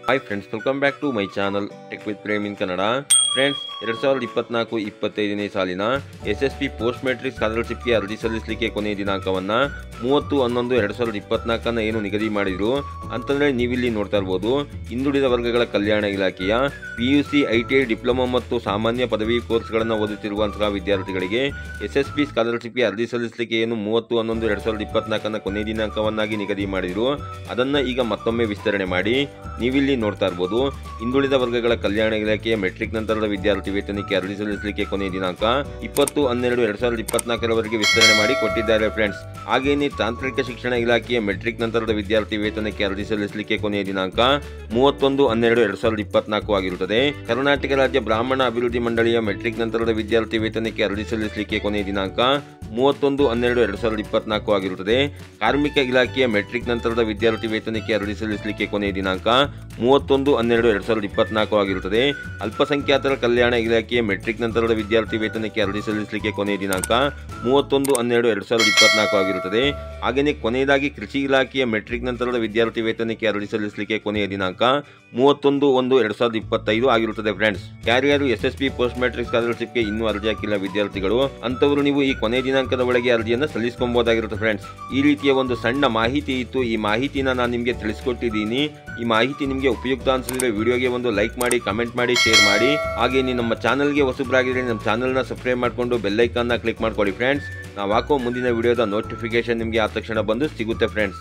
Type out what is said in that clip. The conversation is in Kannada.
Hi friends, welcome back to my channel tech with Prem in Kannada. Friends, 2024-25ನೇ ಸಾಲಿನ SSB ಪೋಸ್ಟ್ ಮೆಟ್ರಿಕ್ ಸ್ಕಾಲರ್ಶಿಪ್ಗೆ ಅರ್ಜಿ ಸಲ್ಲಿಸಲಿಕ್ಕೆ ಕೊನೆಯ ದಿನಾಂಕವನ್ನು 30/11/2024 ಏನು ನಿಗದಿ ಮಾಡಿದ್ರು ಅಂತಂದರೆ ನೀವಿಲ್ಲಿ ನೋಡ್ತಾ ಇರ್ಬೋದು. ಹಿಂದುಳಿದ ವರ್ಗಗಳ ಕಲ್ಯಾಣ ಇಲಾಖೆಯ PUC, ITI, ಡಿಪ್ಲೊಮಾ ಮತ್ತು ಸಾಮಾನ್ಯ ಪದವಿ ಕೋರ್ಸ್ಗಳನ್ನು ಓದುತ್ತಿರುವಂತಹ ವಿದ್ಯಾರ್ಥಿಗಳಿಗೆ SSB ಸ್ಕಾಲರ್ಶಿಪ್ಗೆ ಅರ್ಜಿ ಸಲ್ಲಿಸಲಿಕ್ಕೆ ಏನು 30/11/2024 ಕೊನೆಯ ದಿನಾಂಕವನ್ನಾಗಿ ನಿಗದಿ ಮಾಡಿದ್ರು ಅದನ್ನು ಈಗ ಮತ್ತೊಮ್ಮೆ ವಿಸ್ತರಣೆ ಮಾಡಿ ನೀವಿಲ್ಲಿ ನೋಡ್ತಾ ಇರ್ಬೋದು. ಹಿಂದುಳಿದ ವರ್ಗಗಳ ಕಲ್ಯಾಣ ಇಲಾಖೆಯ ಮೆಟ್ರಿಕ್ ನಂತರದ ವಿದ್ಯಾರ್ಥಿ ವೇತನಕ್ಕೆ ಅರ್ಜಿ ಸಲ್ಲಿಸಲಿಕ್ಕೆ ಕೊನೆಯ ದಿನಾಂಕ 20/12/2024 ವಿಸ್ತರಣೆ ಮಾಡಿ ಕೊಟ್ಟಿದ್ದಾರೆ ಫ್ರೆಂಡ್ಸ್. ಹಾಗೆಯೇ ತಾಂತ್ರಿಕ ಶಿಕ್ಷಣ ಇಲಾಖೆಯ ಮೆಟ್ರಿಕ್ ನಂತರದ ವಿದ್ಯಾರ್ಥಿ ವೇತನಕ್ಕೆ ಅರ್ಜಿ ಸಲ್ಲಿಸಲಿಕ್ಕೆ ಕೊನೆಯ ದಿನಾಂಕ 31/12/2024 ಆಗಿರುತ್ತದೆ. ಕರ್ನಾಟಕ ರಾಜ್ಯ ಬ್ರಾಹ್ಮಣ ಅಭಿವೃದ್ಧಿ ಮಂಡಳಿಯ ಮೆಟ್ರಿಕ್ ನಂತರದ ವಿದ್ಯಾರ್ಥಿ ವೇತನಕ್ಕೆ ಅರ್ಜಿ ಸಲ್ಲಿಸಲಿಕ್ಕೆ ಕೊನೆಯ ದಿನಾಂಕ 31/12/2024 ಆಗಿರುತ್ತದೆ. ಕಾರ್ಮಿಕ ಇಲಾಖೆಯ ಮೆಟ್ರಿಕ್ ನಂತರದ ವಿದ್ಯಾರ್ಥಿ ವೇತನಕ್ಕೆ ಅರ್ಜಿ ಸಲ್ಲಿಸಲಿಕ್ಕೆ ಕೊನೆಯ ದಿನಾಂಕ 31/12/2024 ಆಗಿರುತ್ತದೆ. ಅಲ್ಪಸಂಖ್ಯಾತರ ಕಲ್ಯಾಣ ಇಲಾಖೆಯ ಮೆಟ್ರಿಕ್ ನಂತರದ ವಿದ್ಯಾರ್ಥಿ ವೇತನಕ್ಕೆ ಅರ್ಜಿ ಸಲ್ಲಿಸಲಿಕ್ಕೆ ಕೊನೆಯ ದಿನಾಂಕ 31/12/2024 ಆಗಿರುತ್ತದೆ. ಹಾಗೆಯೇ ಕೊನೆಯದಾಗಿ ಕೃಷಿ ಇಲಾಖೆಯ ಮೆಟ್ರಿಕ್ ನಂತರದ ವಿದ್ಯಾರ್ಥಿ ವೇತನಕ್ಕೆ ಅರ್ಜಿ ಸಲ್ಲಿಸಲಿಕ್ಕೆ ಕೊನೆಯ ದಿನಾಂಕ 31/1/2025 ಆಗಿರುತ್ತದೆ. ಫ್ರೆಂಡ್ಸ್, ಯಾರ್ಯಾರು SSB ಪೋಸ್ಟ್ ಮೆಟ್ರಿಕ್ ಸ್ಕಾಲರ್ಶಿಪ್ಗೆ ಇನ್ನೂ ಅರ್ಜಿ ಹಾಕಿಲ್ಲ ವಿದ್ಯಾರ್ಥಿಗಳು ಅಂತವರು ನೀವು ಈ ಕೊನೆಯ ದಿನಾಂಕದ ಒಳಗೆ ಅರ್ಜಿಯನ್ನು ಸಲ್ಲಿಸಬಹುದಾಗಿರುತ್ತೆ. ಫ್ರೆಂಡ್ಸ್, ಈ ರೀತಿಯ ಒಂದು ಸಣ್ಣ ಮಾಹಿತಿ ಇತ್ತು. ಈ ಮಾಹಿತಿನ ನಾನು ನಿಮಗೆ ತಿಳಿಸ್ಕೊಟ್ಟಿದ್ದೀನಿ. ಈ ಮಾಹಿತಿ ನಿಮಗೆ ಉಪಯುಕ್ತ ಅನಿಸಿದ್ರೆ ವಿಡಿಯೋಗೆ ಒಂದು ಲೈಕ್ ಮಾಡಿ, ಕಮೆಂಟ್ ಮಾಡಿ, ಶೇರ್ ಮಾಡಿ. ಹಾಗೆ ನೀವು ನಮ್ಮ ಚಾನಲ್ಗೆ ಹೊಸಬರಾಗಿದ್ರೆ ನಮ್ಮ ಚಾನಲ್ನ ಸಬ್ಸ್ಕ್ರೈಬ್ ಮಾಡಿಕೊಂಡು ಬೆಲ್ ಐಕಾನ್ನ ಕ್ಲಿಕ್ ಮಾಡ್ಕೊಳ್ಳಿ. ಫ್ರೆಂಡ್ಸ್, ನಾವು ಹಾಕೋ ಮುಂದಿನ ವಿಡಿಯೋದ ನೋಟಿಫಿಕೇಶನ್ ನಿಮಗೆ ಆ ತಕ್ಷಣ ಬಂದು ಸಿಗುತ್ತೆ. ಫ್ರೆಂಡ್ಸ್.